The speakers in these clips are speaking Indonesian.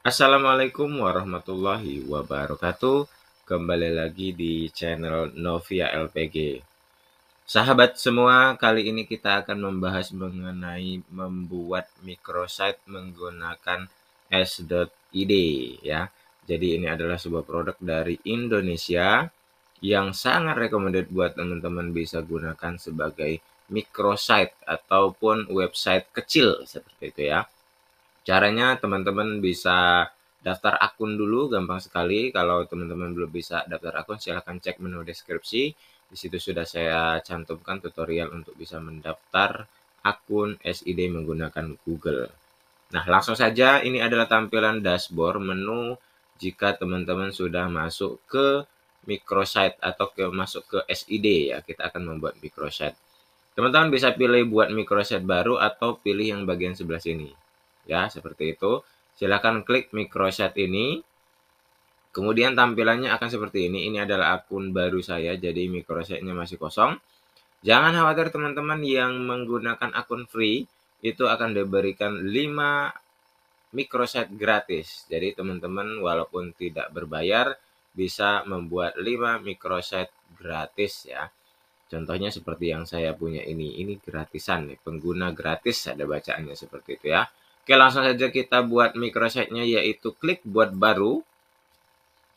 Assalamualaikum warahmatullahi wabarakatuh. Kembali lagi di channel Novia LPG. Sahabat semua, kali ini kita akan membahas mengenai membuat microsite menggunakan s.id ya. Jadi ini adalah sebuah produk dari Indonesia yang sangat recommended buat teman-teman bisa gunakan sebagai microsite ataupun website kecil seperti itu ya. Caranya teman-teman bisa daftar akun dulu, gampang sekali. Kalau teman-teman belum bisa daftar akun, silahkan cek menu deskripsi. Di situ sudah saya cantumkan tutorial untuk bisa mendaftar akun SID menggunakan Google. Nah, langsung saja ini adalah tampilan dashboard menu jika teman-teman sudah masuk ke microsite atau masuk ke SID ya. Kita akan membuat microsite. Teman-teman bisa pilih buat microsite baru atau pilih yang bagian sebelah sini. Ya, seperti itu. Silakan klik microsite ini. Kemudian tampilannya akan seperti ini. Ini adalah akun baru saya, jadi microsite-nya masih kosong. Jangan khawatir teman-teman yang menggunakan akun free, itu akan diberikan 5 microsite gratis. Jadi teman-teman walaupun tidak berbayar, bisa membuat 5 microsite gratis ya. Contohnya seperti yang saya punya ini gratisan nih, pengguna gratis ada bacaannya seperti itu ya. Oke, langsung saja kita buat microsite-nya, yaitu klik buat baru.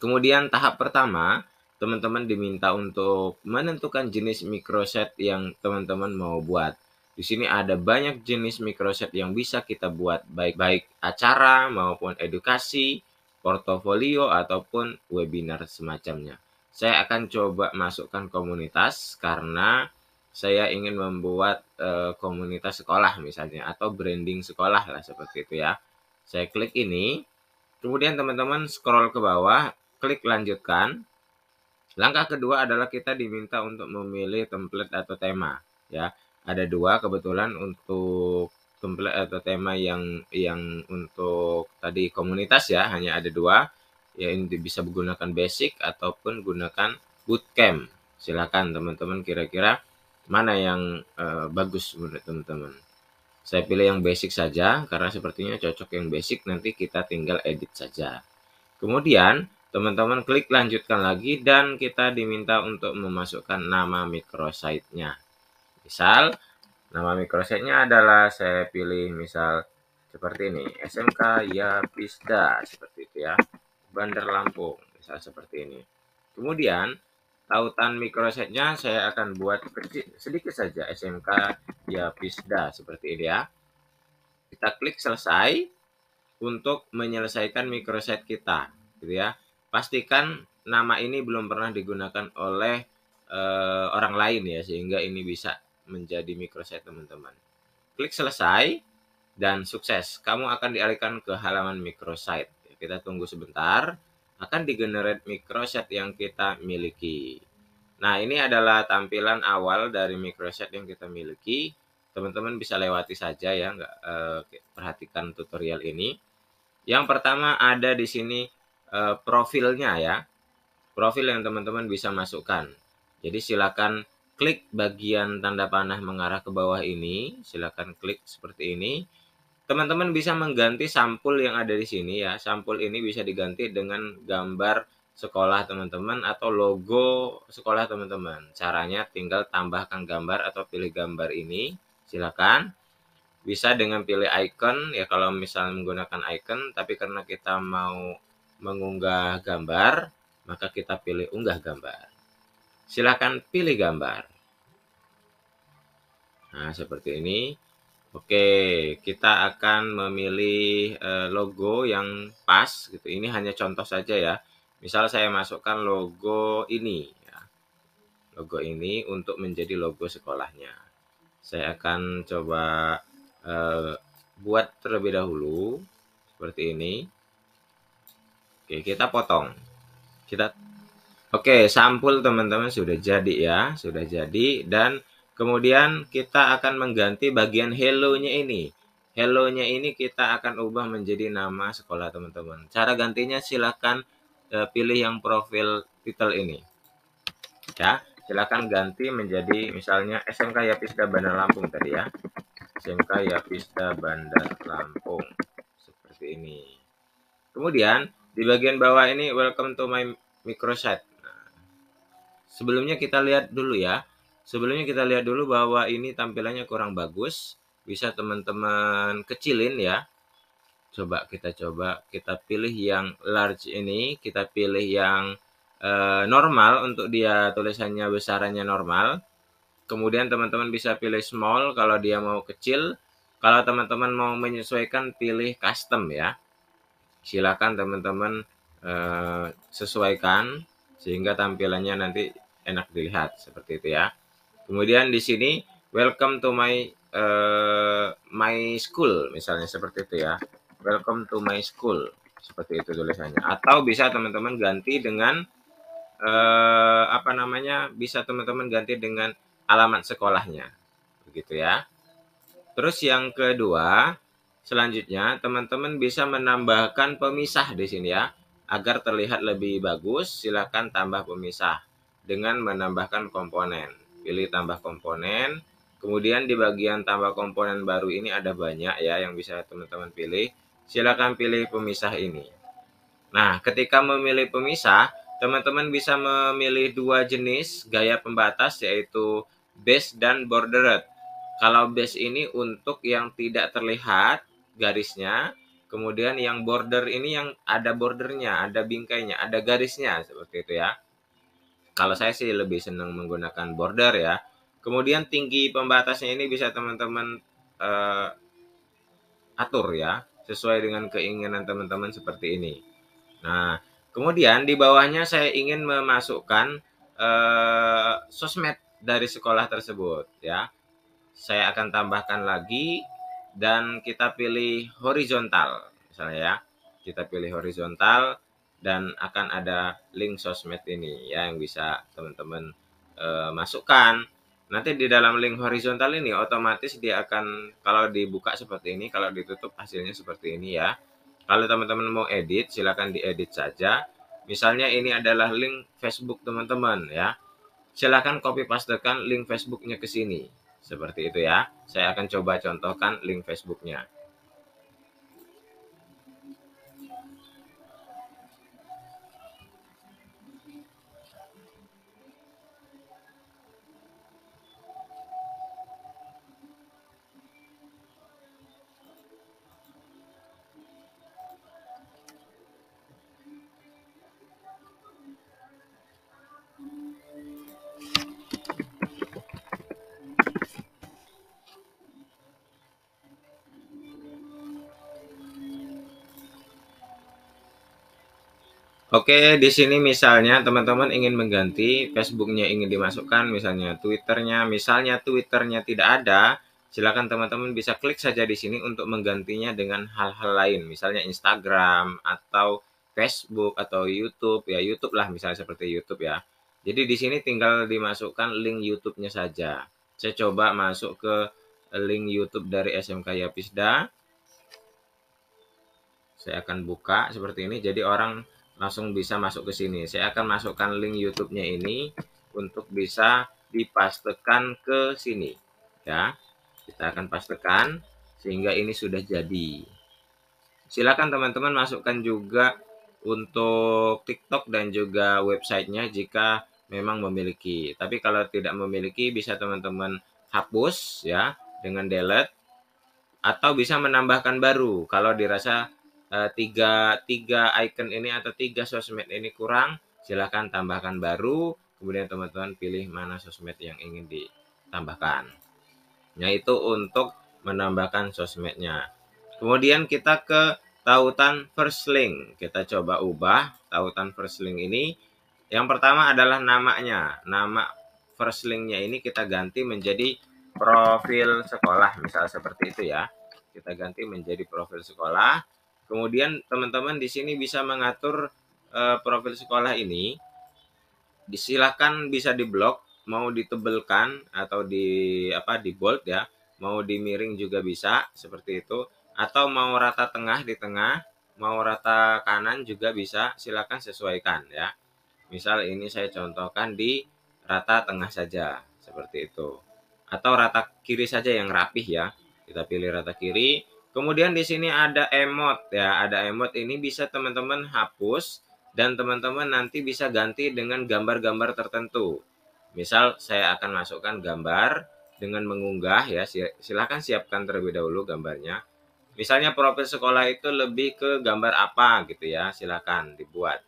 Kemudian tahap pertama, teman-teman diminta untuk menentukan jenis microsite yang teman-teman mau buat. Di sini ada banyak jenis microsite yang bisa kita buat, baik acara maupun edukasi, portofolio ataupun webinar semacamnya. Saya akan coba masukkan komunitas karena saya ingin membuat komunitas sekolah misalnya atau branding sekolah lah seperti itu ya. Saya klik ini, kemudian teman-teman scroll ke bawah, klik lanjutkan. Langkah kedua adalah kita diminta untuk memilih template atau tema ya. Ada dua kebetulan untuk template atau tema yang untuk tadi komunitas ya, hanya ada dua. Ya, ini bisa menggunakan basic ataupun gunakan bootcamp. Silakan teman-teman kira-kira mana yang bagus menurut teman-teman. Saya pilih yang basic saja karena sepertinya cocok yang basic, nanti kita tinggal edit saja. Kemudian teman-teman klik lanjutkan lagi dan kita diminta untuk memasukkan nama microsite-nya. Misal nama microsite-nya adalah saya pilih misal seperti ini, SMK Yapisda seperti itu ya. Bandar Lampung misal seperti ini. Kemudian tautan microsite-nya saya akan buat kecil sedikit saja, SMK Yapisda seperti ini ya. Kita klik selesai untuk menyelesaikan microsite kita, gitu ya. Pastikan nama ini belum pernah digunakan oleh orang lain ya, sehingga ini bisa menjadi microsite teman-teman. Klik selesai dan sukses. Kamu akan dialihkan ke halaman microsite. Kita tunggu sebentar, akan digenerate microsite yang kita miliki. Nah, ini adalah tampilan awal dari microsite yang kita miliki. Teman-teman bisa lewati saja ya, nggak perhatikan tutorial ini. Yang pertama ada di sini profilnya ya. Profil yang teman-teman bisa masukkan. Jadi silakan klik bagian tanda panah mengarah ke bawah ini, silakan klik seperti ini. Teman-teman bisa mengganti sampul yang ada di sini ya. Sampul ini bisa diganti dengan gambar sekolah teman-teman atau logo sekolah teman-teman. Caranya tinggal tambahkan gambar atau pilih gambar ini, silakan. Bisa dengan pilih icon ya, kalau misalnya menggunakan icon, tapi karena kita mau mengunggah gambar, maka kita pilih unggah gambar. Silakan pilih gambar. Nah, seperti ini. Oke, kita akan memilih logo yang pas gitu. Ini hanya contoh saja ya. Misal saya masukkan logo ini ya. Logo ini untuk menjadi logo sekolahnya. Saya akan coba buat terlebih dahulu seperti ini. Oke, kita potong. Oke, sampul teman-teman sudah jadi ya, sudah jadi, dan kemudian kita akan mengganti bagian hello-nya ini. Hello-nya ini kita akan ubah menjadi nama sekolah teman-teman. Cara gantinya silakan pilih yang profil title ini. Ya, silakan ganti menjadi misalnya SMK Yapisda Bandar Lampung tadi ya. SMK Yapisda Bandar Lampung. Seperti ini. Kemudian di bagian bawah ini welcome to my microsite. Nah, sebelumnya kita lihat dulu ya. Sebelumnya kita lihat dulu bahwa ini tampilannya kurang bagus. Bisa teman-teman kecilin ya. Coba kita pilih yang large ini, kita pilih yang normal untuk dia tulisannya besarannya normal. Kemudian teman-teman bisa pilih small kalau dia mau kecil. Kalau teman-teman mau menyesuaikan pilih custom ya. Silakan teman-teman sesuaikan sehingga tampilannya nanti enak dilihat seperti itu ya. Kemudian di sini welcome to my school misalnya seperti itu ya. Welcome to my school seperti itu tulisannya. Atau bisa teman-teman ganti dengan apa namanya? Bisa teman-teman ganti dengan alamat sekolahnya. Begitu ya. Terus yang kedua, selanjutnya teman-teman bisa menambahkan pemisah di sini ya. Agar terlihat lebih bagus, silakan tambah pemisah dengan menambahkan komponen. Pilih tambah komponen. Kemudian di bagian tambah komponen baru ini ada banyak ya yang bisa teman-teman pilih. Silakan pilih pemisah ini. Nah, ketika memilih pemisah, teman-teman bisa memilih dua jenis gaya pembatas yaitu base dan bordered. Kalau base ini untuk yang tidak terlihat garisnya, kemudian yang border ini yang ada bordernya, ada bingkainya, ada garisnya seperti itu ya. Kalau saya sih lebih senang menggunakan border ya. Kemudian tinggi pembatasnya ini bisa teman-teman eh, atur ya, sesuai dengan keinginan teman-teman seperti ini. Nah, kemudian di bawahnya saya ingin memasukkan sosmed dari sekolah tersebut ya. Saya akan tambahkan lagi dan kita pilih horizontal misalnya ya. Kita pilih horizontal dan akan ada link sosmed ini ya yang bisa teman-teman masukkan. Nanti di dalam link horizontal ini otomatis dia akan kalau dibuka seperti ini, kalau ditutup hasilnya seperti ini ya. Kalau teman-teman mau edit, silakan diedit saja. Misalnya ini adalah link Facebook teman-teman ya. Silakan copy pastekan link Facebooknya ke sini. Seperti itu ya. Saya akan coba contohkan link Facebooknya. Oke, di sini misalnya teman-teman ingin mengganti Facebooknya ingin dimasukkan, misalnya Twitternya tidak ada, silakan teman-teman bisa klik saja di sini untuk menggantinya dengan hal-hal lain, misalnya Instagram atau Facebook atau YouTube ya, YouTube lah misalnya seperti YouTube ya. Jadi di sini tinggal dimasukkan link YouTube-nya saja. Saya coba masuk ke link YouTube dari SMK Yapisda. Saya akan buka seperti ini, jadi orang langsung bisa masuk ke sini. Saya akan masukkan link YouTube-nya ini untuk bisa dipastekan ke sini. Ya, kita akan pastekan sehingga ini sudah jadi. Silakan teman-teman masukkan juga untuk TikTok dan juga websitenya jika memang memiliki. Tapi kalau tidak memiliki bisa teman-teman hapus ya dengan delete atau bisa menambahkan baru kalau dirasa tiga icon ini atau tiga sosmed ini kurang, silahkan tambahkan baru, kemudian teman-teman pilih mana sosmed yang ingin ditambahkan. Nah, itu untuk menambahkan sosmednya. Kemudian kita ke tautan first link. Kita coba ubah tautan first link ini. Yang pertama adalah namanya. Nama first linknya ini kita ganti menjadi profil sekolah, misal seperti itu ya. Kita ganti menjadi profil sekolah. Kemudian teman-teman di sini bisa mengatur profil sekolah ini. Silakan bisa diblok, mau ditebelkan atau di bold ya, mau dimiring juga bisa seperti itu, atau mau rata tengah di tengah, mau rata kanan juga bisa, silakan sesuaikan ya. Misal ini saya contohkan di rata tengah saja seperti itu, atau rata kiri saja yang rapih ya. Kita pilih rata kiri, Kemudian di sini ada emot ya, ada emot ini bisa teman-teman hapus dan teman-teman nanti bisa ganti dengan gambar-gambar tertentu. Misal saya akan masukkan gambar dengan mengunggah ya, silahkan siapkan terlebih dahulu gambarnya. Misalnya profil sekolah itu lebih ke gambar apa gitu ya, silahkan dibuat.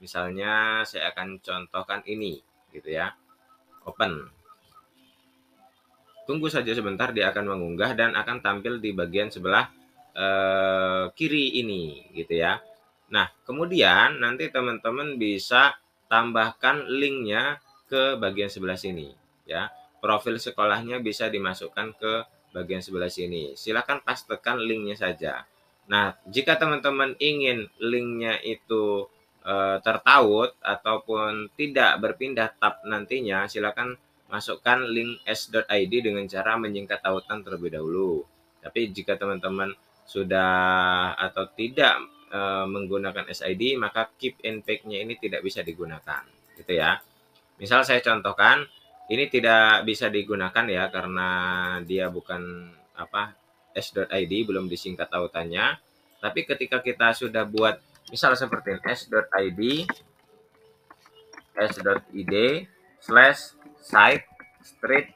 Misalnya saya akan contohkan ini gitu ya, open. Tunggu saja sebentar, dia akan mengunggah dan akan tampil di bagian sebelah kiri ini gitu ya. Nah, kemudian nanti teman-teman bisa tambahkan linknya ke bagian sebelah sini ya. Profil sekolahnya bisa dimasukkan ke bagian sebelah sini. Silakan pastekan linknya saja. Nah, jika teman-teman ingin linknya itu tertaut ataupun tidak berpindah tab nantinya, silakan masukkan link s.id dengan cara menyingkat tautan terlebih dahulu. Tapi jika teman-teman sudah atau tidak menggunakan SID, maka keep in pack-nya ini tidak bisa digunakan, gitu ya. Misal saya contohkan, ini tidak bisa digunakan ya karena dia bukan apa s.id, belum disingkat tautannya. Tapi ketika kita sudah buat misal seperti s.id s.id/site street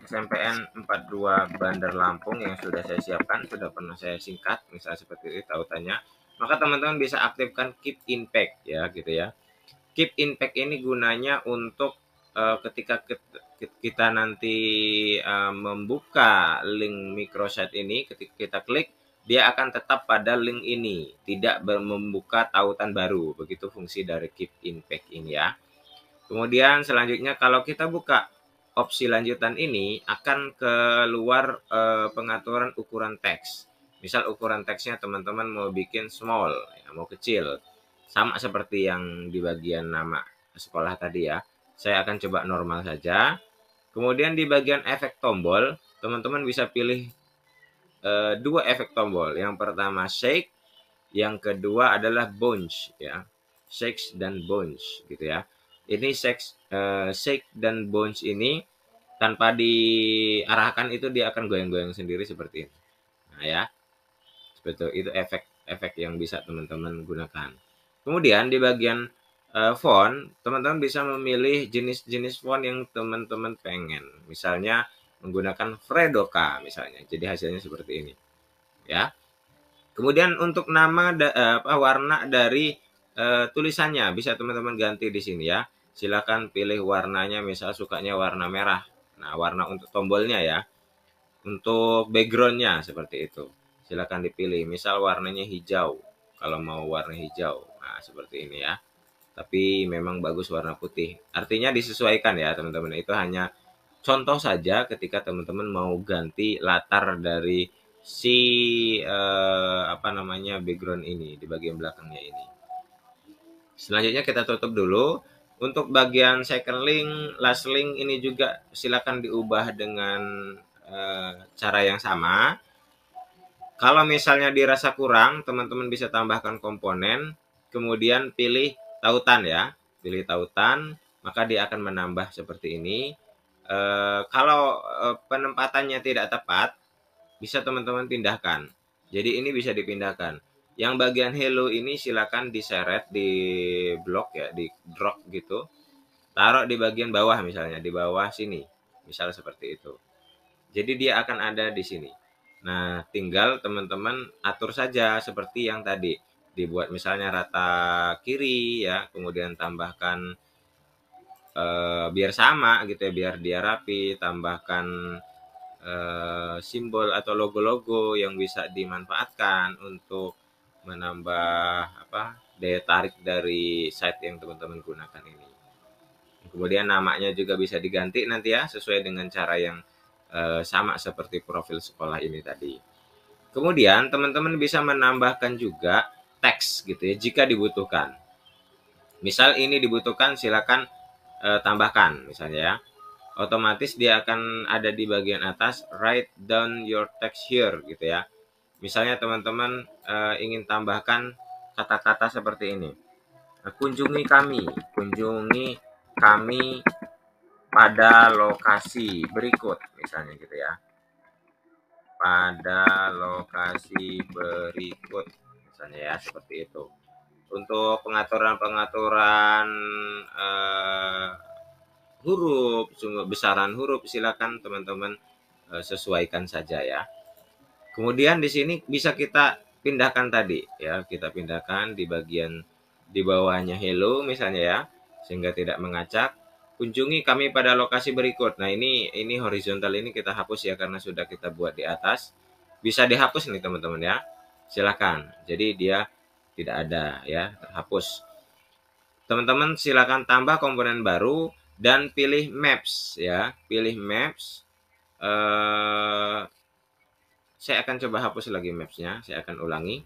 SMPN 42 Bandar Lampung yang sudah saya siapkan, sudah pernah saya singkat, misalnya seperti itu tautannya, maka teman-teman bisa aktifkan keep impact ya gitu ya. Keep impact ini gunanya untuk ketika kita nanti membuka link microsite ini, ketika kita klik, dia akan tetap pada link ini, tidak membuka tautan baru. Begitu fungsi dari keep impact ini ya. Kemudian selanjutnya kalau kita buka opsi lanjutan ini akan keluar pengaturan ukuran teks. Misal ukuran teksnya teman-teman mau bikin small, ya, mau kecil. Sama seperti yang di bagian nama sekolah tadi ya. Saya akan coba normal saja. Kemudian di bagian efek tombol, teman-teman bisa pilih dua efek tombol. Yang pertama shake, yang kedua adalah bounce ya. Shake dan bounce gitu ya. Ini shake dan bounce ini tanpa diarahkan itu dia akan goyang-goyang sendiri seperti ini. Nah ya, seperti itu efek-efek yang bisa teman-teman gunakan. Kemudian di bagian font, teman-teman bisa memilih jenis-jenis font yang teman-teman pengen. Misalnya menggunakan Fredoka misalnya. Jadi hasilnya seperti ini. Ya. Kemudian untuk nama warna dari tulisannya bisa teman-teman ganti di sini ya. Silakan pilih warnanya, misal sukanya warna merah. Nah, warna untuk tombolnya ya. Untuk backgroundnya seperti itu. Silakan dipilih. Misal warnanya hijau. Kalau mau warna hijau. Nah, seperti ini ya. Tapi memang bagus warna putih. Artinya disesuaikan ya teman-teman. Itu hanya contoh saja ketika teman-teman mau ganti latar dari si background ini di bagian belakangnya ini. Selanjutnya kita tutup dulu. Untuk bagian second link, last link ini juga silakan diubah dengan cara yang sama. Kalau misalnya dirasa kurang, teman-teman bisa tambahkan komponen, kemudian pilih tautan ya. Pilih tautan, maka dia akan menambah seperti ini. Kalau penempatannya tidak tepat, bisa teman-teman pindahkan. Jadi ini bisa dipindahkan. Yang bagian hello ini silakan diseret di blok ya, di drop gitu. Taruh di bagian bawah misalnya, di bawah sini. Misal seperti itu. Jadi dia akan ada di sini. Nah, tinggal teman-teman atur saja seperti yang tadi. Dibuat misalnya rata kiri ya, kemudian tambahkan biar sama gitu ya, biar dia rapi, tambahkan simbol atau logo-logo yang bisa dimanfaatkan untuk menambah daya tarik dari site yang teman-teman gunakan ini. Kemudian namanya juga bisa diganti nanti ya sesuai dengan cara yang sama seperti profil sekolah ini tadi. Kemudian teman-teman bisa menambahkan juga teks gitu ya jika dibutuhkan. Misal ini dibutuhkan silakan tambahkan misalnya ya. Otomatis dia akan ada di bagian atas write down your text here gitu ya. Misalnya teman-teman ingin tambahkan kata-kata seperti ini. Kunjungi kami pada lokasi berikut misalnya gitu ya. pada lokasi berikut, misalnya ya, seperti itu. Untuk pengaturan-pengaturan huruf, besaran huruf, silakan teman-teman sesuaikan saja ya. Kemudian di sini bisa kita pindahkan tadi ya, kita pindahkan di bagian di bawahnya hello misalnya ya, sehingga tidak mengacak. Kunjungi kami pada lokasi berikut. Nah, ini horizontal ini kita hapus ya karena sudah kita buat di atas. Bisa dihapus nih teman-teman ya. Silakan. Jadi dia tidak ada ya, terhapus. Teman-teman silakan tambah komponen baru dan pilih maps ya, pilih maps. Saya akan coba hapus lagi maps-nya, saya akan ulangi.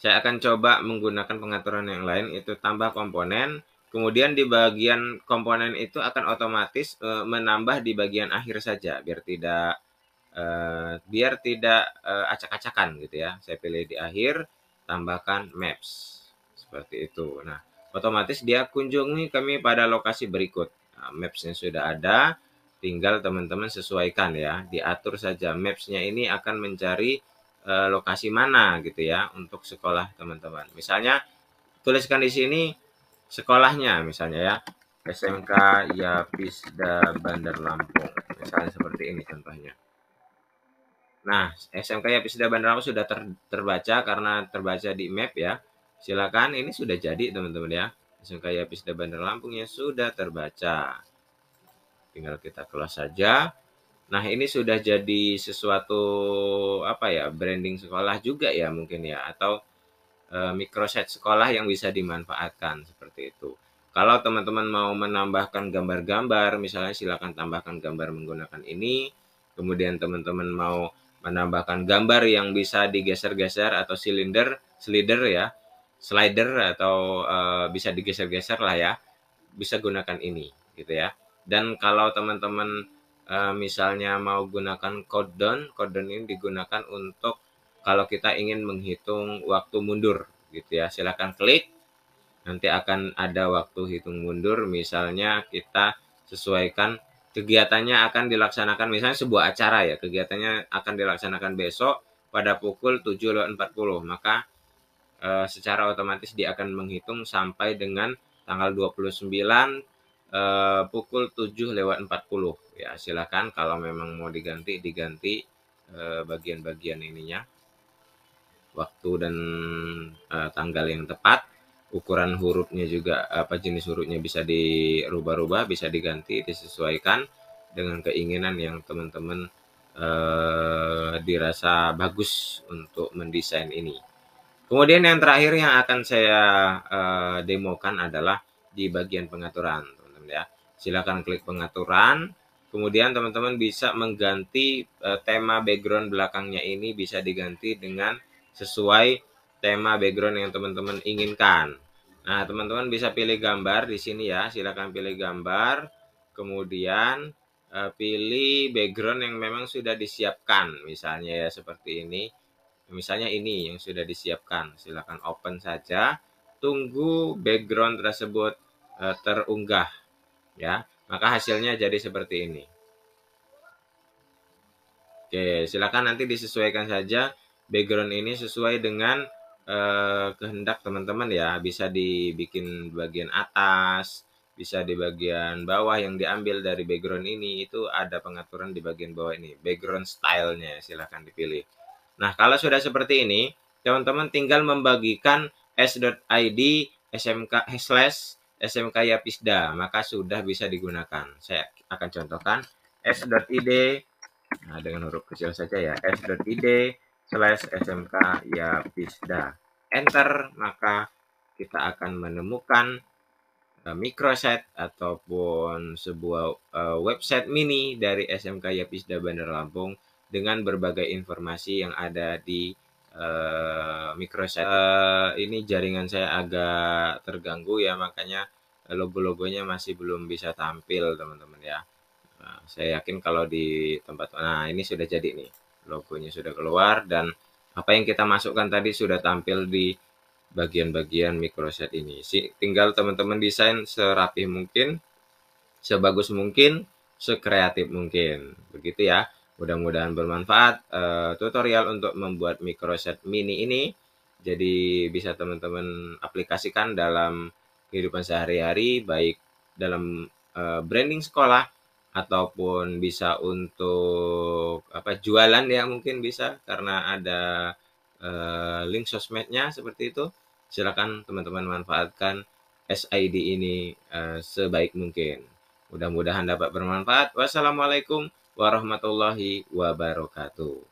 Saya akan coba menggunakan pengaturan yang lain, itu tambah komponen, kemudian di bagian komponen itu akan otomatis menambah di bagian akhir saja, biar tidak acak-acakan gitu ya. Saya pilih di akhir, tambahkan maps, seperti itu. Nah, otomatis dia kunjungi kami pada lokasi berikut. Nah, maps-nya sudah ada, tinggal teman-teman sesuaikan ya, diatur saja. Maps-nya ini akan mencari lokasi mana gitu ya untuk sekolah teman-teman. Misalnya tuliskan di sini sekolahnya misalnya ya, SMK Yapisda Bandar Lampung. Misalnya seperti ini contohnya. Nah, SMK Yapisda Bandar Lampung sudah terbaca karena terbaca di map ya. Silakan, ini sudah jadi teman-teman ya. SMK Yapisda Bandar Lampungnya sudah terbaca. Tinggal kita close saja. Nah, ini sudah jadi sesuatu apa ya, branding sekolah juga ya mungkin ya, atau microsite sekolah yang bisa dimanfaatkan seperti itu. Kalau teman-teman mau menambahkan gambar-gambar, misalnya silakan tambahkan gambar menggunakan ini. Kemudian teman-teman mau menambahkan gambar yang bisa digeser-geser atau slider ya, slider atau bisa digeser-geser lah ya, bisa gunakan ini gitu ya. Dan kalau teman-teman misalnya mau gunakan countdown ini digunakan untuk kalau kita ingin menghitung waktu mundur gitu ya. Silakan klik, nanti akan ada waktu hitung mundur. Misalnya kita sesuaikan kegiatannya akan dilaksanakan, misalnya sebuah acara ya, kegiatannya akan dilaksanakan besok pada pukul 7.40, maka secara otomatis dia akan menghitung sampai dengan tanggal 29 pukul 7.40 ya. Silakan kalau memang mau diganti bagian-bagian ininya, waktu dan tanggal yang tepat. Ukuran hurufnya juga, jenis hurufnya bisa dirubah-rubah, bisa diganti, disesuaikan dengan keinginan yang teman-teman dirasa bagus untuk mendesain ini. Kemudian yang terakhir yang akan saya demokan adalah di bagian pengaturan, teman-teman ya. Silakan klik pengaturan. Kemudian teman-teman bisa mengganti tema background belakangnya, ini bisa diganti dengan sesuai tema background yang teman-teman inginkan. Nah, teman-teman bisa pilih gambar di sini ya. Silakan pilih gambar. Kemudian pilih background yang memang sudah disiapkan. Misalnya ya seperti ini. Misalnya ini yang sudah disiapkan, silakan open saja, tunggu background tersebut terunggah ya, maka hasilnya jadi seperti ini. Oke, silakan nanti disesuaikan saja background ini sesuai dengan kehendak teman-teman ya, bisa dibikin bagian atas, bisa di bagian bawah. Yang diambil dari background ini itu ada pengaturan di bagian bawah ini, background stylenya silakan dipilih. Nah, kalau sudah seperti ini, teman-teman tinggal membagikan s.id SMK Yapisda, maka sudah bisa digunakan. Saya akan contohkan s.id, nah dengan huruf kecil saja ya, s.id/SMK Yapisda. Enter, maka kita akan menemukan microsite ataupun sebuah website mini dari SMK Yapisda Bandar Lampung dengan berbagai informasi yang ada di microsite. Ini jaringan saya agak terganggu ya, makanya logo-logonya masih belum bisa tampil teman-teman ya. Nah, saya yakin kalau di tempat, nah ini sudah jadi nih, logonya sudah keluar dan apa yang kita masukkan tadi sudah tampil di bagian-bagian microsite ini. Tinggal teman-teman desain serapih mungkin, sebagus mungkin, sekreatif mungkin. Begitu ya. Mudah-mudahan bermanfaat, tutorial untuk membuat microset mini ini. Jadi bisa teman-teman aplikasikan dalam kehidupan sehari-hari, baik dalam, branding sekolah ataupun bisa untuk jualan ya mungkin bisa karena ada, link sosmednya seperti itu. Silakan teman-teman manfaatkan SID ini, sebaik mungkin. Mudah-mudahan dapat bermanfaat. Wassalamualaikum warahmatullahi wabarakatuh.